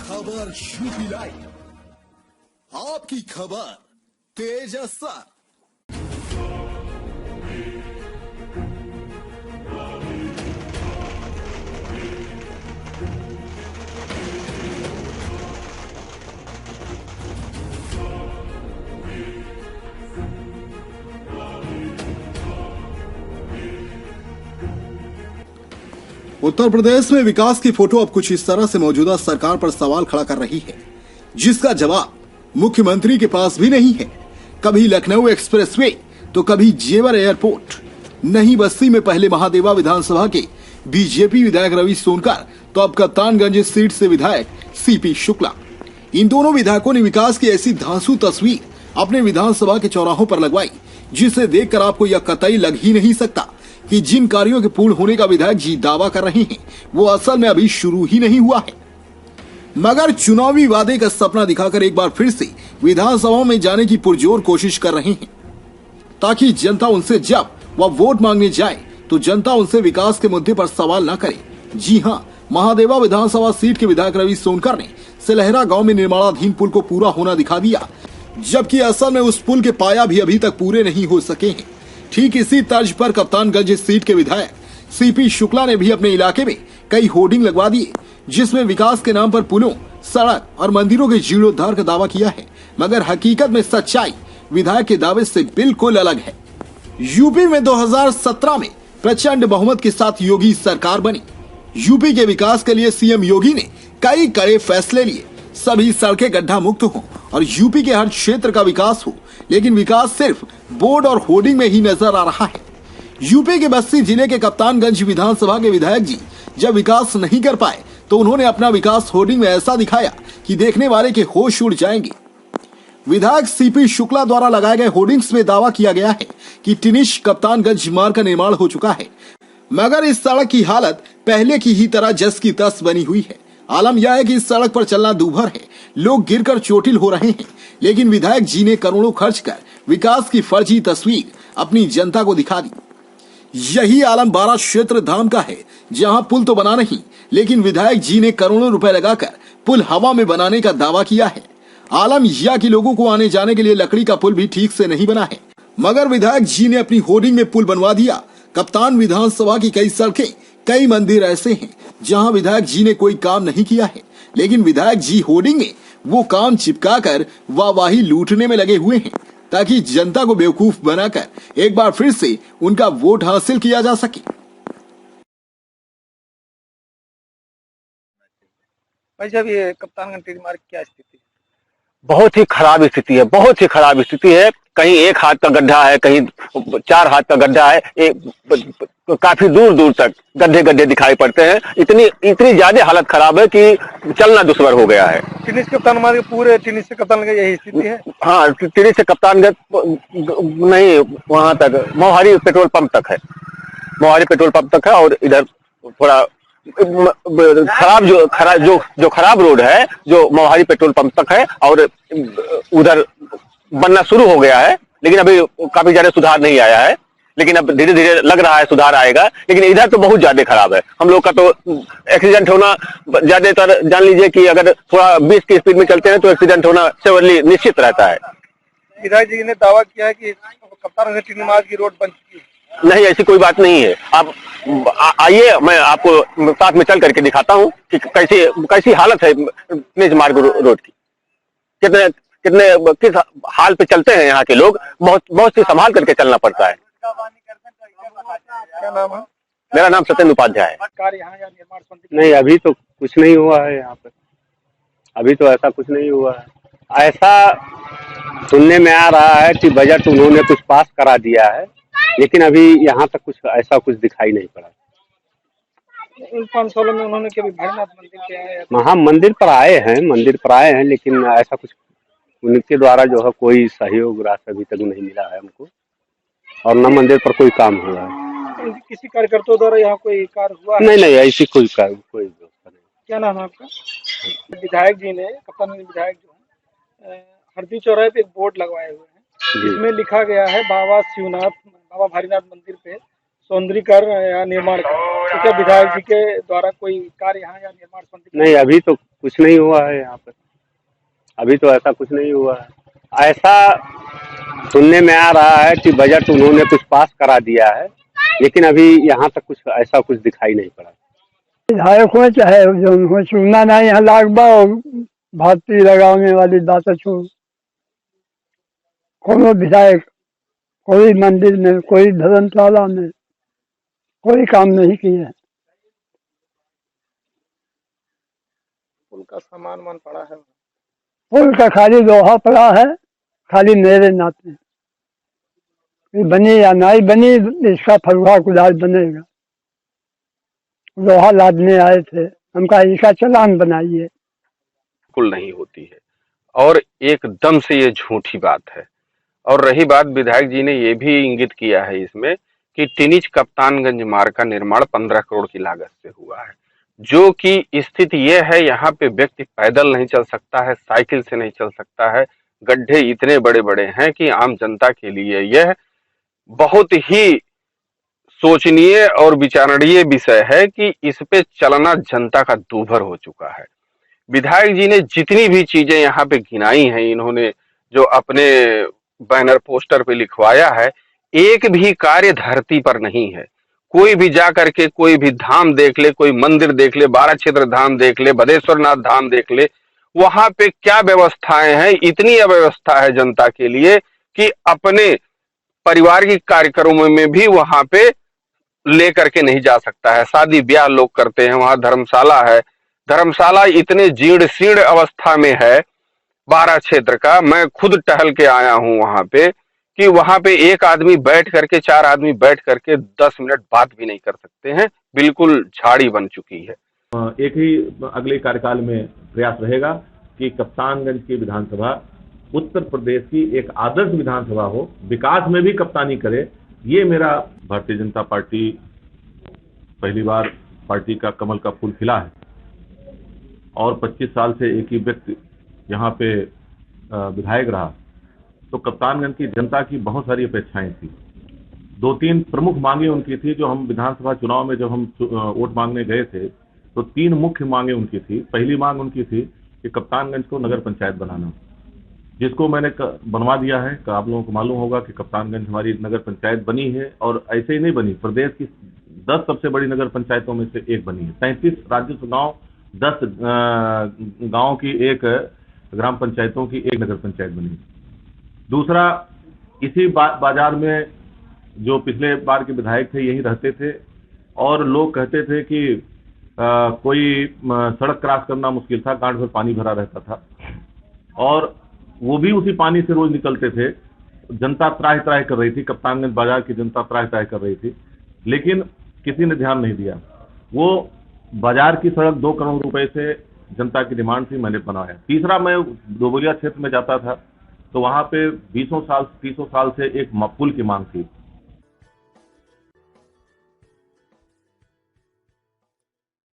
खबर UP live, आपकी खबर तेज असर। उत्तर प्रदेश में विकास की फोटो अब कुछ इस तरह से मौजूदा सरकार पर सवाल खड़ा कर रही है, जिसका जवाब मुख्यमंत्री के पास भी नहीं है। कभी लखनऊ एक्सप्रेसवे तो कभी जेवर एयरपोर्ट। नहीं बस्ती में पहले महादेवा विधानसभा के बीजेपी विधायक रवि सोनकर तो अब कप्तानगंज सीट से विधायक सीपी शुक्ला। इन दोनों विधायकों ने विकास की ऐसी धांसू तस्वीर अपने विधानसभा के चौराहों पर लगवाई, जिसे देखकर आपको यह कतई लग ही नहीं सकता कि जिन कार्यों के पूर्ण होने का विधायक जी दावा कर रहे हैं वो असल में अभी शुरू ही नहीं हुआ है, मगर चुनावी वादे का सपना दिखाकर एक बार फिर से विधानसभा में जाने की पुरजोर कोशिश कर रहे हैं, ताकि जनता उनसे जब वह वोट मांगने जाए तो जनता उनसे विकास के मुद्दे पर सवाल न करे। जी हां, महादेवा विधानसभा सीट के विधायक रवि सोनकर ने सिलहरा गांव में निर्माणाधीन पुल को पूरा होना दिखा दिया, जबकि असल में उस पुल के पाया भी अभी तक पूरे नहीं हो सके हैं। ठीक इसी तर्ज पर कप्तानगंज सीट के विधायक सीपी शुक्ला ने भी अपने इलाके में कई होर्डिंग लगवा दिए, जिसमें विकास के नाम पर पुलों, सड़क और मंदिरों के जीर्णोद्धार का दावा किया है, मगर हकीकत में सच्चाई विधायक के दावे से बिल्कुल अलग है। यूपी में 2017 में प्रचंड बहुमत के साथ योगी सरकार बनी। यूपी के विकास के लिए सीएम योगी ने कई कड़े फैसले लिए, सभी सड़कें गड्ढा मुक्त हों और यूपी के हर क्षेत्र का विकास हो, लेकिन विकास सिर्फ बोर्ड और होर्डिंग में ही नजर आ रहा है। यूपी के बस्ती जिले के कप्तानगंज विधानसभा के विधायक जी जब विकास नहीं कर पाए तो उन्होंने अपना विकास होर्डिंग में ऐसा दिखाया कि देखने वाले के होश उड़ जाएंगे। विधायक सीपी शुक्ला द्वारा लगाए गए होर्डिंग्स में दावा किया गया है कि टिनिश कप्तानगंज मार्ग का निर्माण हो चुका है, मगर इस सड़क की हालत पहले की ही तरह जस की तस बनी हुई है। आलम यह है कि इस सड़क पर चलना दूभर है, लोग गिरकर चोटिल हो रहे हैं, लेकिन विधायक जी ने करोड़ों खर्च कर विकास की फर्जी तस्वीर अपनी जनता को दिखा दी। यही आलम 12 क्षेत्र धाम का है, जहां पुल तो बना नहीं, लेकिन विधायक जी ने करोड़ों रुपए लगाकर पुल हवा में बनाने का दावा किया है। आलम यह कि लोगों को आने जाने के लिए लकड़ी का पुल भी ठीक से नहीं बना है, मगर विधायक जी ने अपनी होर्डिंग में पुल बनवा दिया। कप्तान विधानसभा की कई सड़कें, कई मंदिर ऐसे हैं जहां विधायक जी ने कोई काम नहीं किया है, लेकिन विधायक जी होर्डिंग में वो काम चिपका कर वाहवाही लूटने में लगे हुए हैं, ताकि जनता को बेवकूफ बनाकर एक बार फिर से उनका वोट हासिल किया जा सके। भाई साहब, ये कप्तानगंज मार्ग क्या स्थिति है? बहुत ही खराब स्थिति है, बहुत ही खराब स्थिति है। कहीं 1 हाथ का गड्ढा है, कहीं 4 हाथ का गड्ढा है, काफी दूर दूर तक गड्ढे गड्ढे दिखाई पड़ते हैं। इतनी ज्यादा हालत खराब है कि चलना दुश्वार हो गया है। टिनिस कप्तान मार्ग पूरे टिनिस से कप्तानगंज यही स्थिति है? हाँ, टिनिस से कप्तानगंज नहीं, वहां तक मोहारी पेट्रोल पंप तक है, मोहारी पेट्रोल पंप तक है। और इधर थोड़ा खराब रोड है जो मोहारी पेट्रोल पंप तक है, और उधर बनना शुरू हो गया है, लेकिन अभी काफी ज्यादा सुधार नहीं आया है। लेकिन अब धीरे धीरे लग रहा है सुधार आएगा, लेकिन इधर तो बहुत ज्यादा खराब है। हम लोग का तो एक्सीडेंट होना ज्यादातर, जान लीजिए कि अगर थोड़ा 20 की स्पीड में चलते हैं तो एक्सीडेंट होना सेवरली निश्चित रहता है। विधायक जी ने दावा किया है कि कप्तानगंज टिनी मार्ग की रोड बन चुकी है। नहीं, ऐसी कोई बात नहीं है। आप आइए, मैं आपको साथ में चल करके दिखाता हूँ कि कैसी हालत है निज मार्ग रोड की, किस हाल पे चलते हैं यहाँ के लोग। बहुत से संभाल करके चलना पड़ता है। क्या नाम है? मेरा नाम सत्येंद्र उपाध्याय है। कार्य यहाँ या निर्माण संबंधी? नहीं, अभी तो कुछ नहीं हुआ है यहाँ पे, अभी तो ऐसा कुछ नहीं हुआ है। ऐसा सुनने में आ रहा है कि बजट उन्होंने कुछ पास करा दिया है, लेकिन अभी यहाँ तक कुछ ऐसा कुछ दिखाई नहीं पड़ा। इन 5 सालों में उन्होंने कभी भैरवनाथ मंदिर पे आए? हाँ, मंदिर पर आए हैं, लेकिन ऐसा कुछ उनके द्वारा जो है कोई सहयोग राशि अभी तक नहीं मिला है हमको, और न मंदिर पर कोई काम हुआ है। किसी कार्यकर्ताओं द्वारा यहाँ कोई कार्य हुआ? नहीं, ऐसी कोई व्यवस्था नहीं। क्या नाम है आपका? विधायक जी ने, कप्तानगंज विधायक जो है, हरदी चौराहे पे एक बोर्ड लगवाए हुए हैं, जिसमें लिखा गया है बाबा भारीनाथ मंदिर पे सौंदर्यीकरण या निर्माण कर। तो क्या विधायक जी के द्वारा कोई कार्य यहाँ या निर्माण संबंधी? नहीं, अभी तो कुछ नहीं हुआ है यहाँ पे, अभी तो ऐसा कुछ नहीं हुआ है। ऐसा सुनने में आ रहा है कि बजट उन्होंने कुछ पास करा दिया है, लेकिन अभी यहाँ तक कुछ ऐसा कुछ दिखाई नहीं पड़ा। विधायकों चाहे जो उनको चुनना नहीं है लागबा भारतीय लगाने वाली बात छोड़, कोनो विधायक कोई मंदिर में, कोई धर्मशाला में कोई काम नहीं किया। उनका सामान मान पड़ा है। पुल का खाली लोहा पड़ा है, खाली मेरे नाते बनी या नहीं बनी, इसका फरुहा कुदाल बनेगा। लोहा लादने आए थे, हमका इसका चालान बनाइए। बिल्कुल नहीं होती है और एकदम से ये झूठी बात है। और रही बात, विधायक जी ने ये भी इंगित किया है इसमें कि टिनिच कप्तानगंज मार्ग का निर्माण 15 करोड़ की लागत से हुआ है, जो कि स्थिति ये है यहाँ पे व्यक्ति पैदल नहीं चल सकता है, साइकिल से नहीं चल सकता है, गड्ढे इतने बड़े बड़े हैं कि आम जनता के लिए यह बहुत ही सोचनीय और विचारणीय विषय है कि इस पे चलना जनता का दूभर हो चुका है। विधायक जी ने जितनी भी चीजें यहाँ पे गिनाई हैं, इन्होंने जो अपने बैनर पोस्टर पे लिखवाया है, एक भी कार्य धरती पर नहीं है। कोई भी जा करके कोई भी धाम देख ले, कोई मंदिर देख ले, 12 क्षेत्र धाम देख ले, बदेश्वर नाथ धाम देख ले, वहां पे क्या व्यवस्थाएं हैं। इतनी अव्यवस्था है जनता के लिए कि अपने परिवार के कार्यक्रमों में भी वहां पे लेकर के नहीं जा सकता है। शादी ब्याह लोग करते हैं, वहां धर्मशाला है, धर्मशाला इतने जीर्ण शीर्ण अवस्था में है 12 क्षेत्र का। मैं खुद टहल के आया हूं वहां पे कि वहां पे एक आदमी बैठ करके, 4 आदमी बैठ करके 10 मिनट बात भी नहीं कर सकते हैं, बिल्कुल झाड़ी बन चुकी है। एक ही अगले कार्यकाल में प्रयास रहेगा कि कप्तानगंज की विधानसभा उत्तर प्रदेश की एक आदर्श विधानसभा हो, विकास में भी कप्तानी करे। ये मेरा भारतीय जनता पार्टी पहली बार पार्टी का कमल का फूल खिला है और 25 साल से एक ही व्यक्ति यहाँ पे विधायक रहा, तो कप्तानगंज की जनता की बहुत सारी अपेक्षाएं थी। 2-3 प्रमुख मांगे उनकी थी। जो हम विधानसभा चुनाव में जब हम वोट मांगने गए थे तो 3 मुख्य मांगे उनकी थी। पहली मांग उनकी थी कि कप्तानगंज को नगर पंचायत बनाना, जिसको मैंने बनवा दिया है। आप लोगों को मालूम होगा कि कप्तानगंज हमारी नगर पंचायत बनी है और ऐसे ही नहीं बनी, प्रदेश की 10 सबसे बड़ी नगर पंचायतों में से एक बनी है। 33 राजस्व गांव, 10 गांव की एक ग्राम पंचायतों की एक नगर पंचायत बनी। दूसरा, इसी बाजार में जो पिछले बार के विधायक थे यही रहते थे और लोग कहते थे कि कोई सड़क क्रॉस करना मुश्किल था, गांठ भर पानी भरा रहता था और वो भी उसी पानी से रोज निकलते थे। जनता त्राहि त्राहि कर रही थी, कप्तानगंज बाजार की जनता त्राहि त्राहि कर रही थी, लेकिन किसी ने ध्यान नहीं दिया। वो बाजार की सड़क 2 करोड़ रुपए से जनता की डिमांड थी, मैंने बनवाया। तीसरा, मैं दोबलिया क्षेत्र में जाता था तो वहां पे 20 साल 30 साल से एक पुल की मांग थी।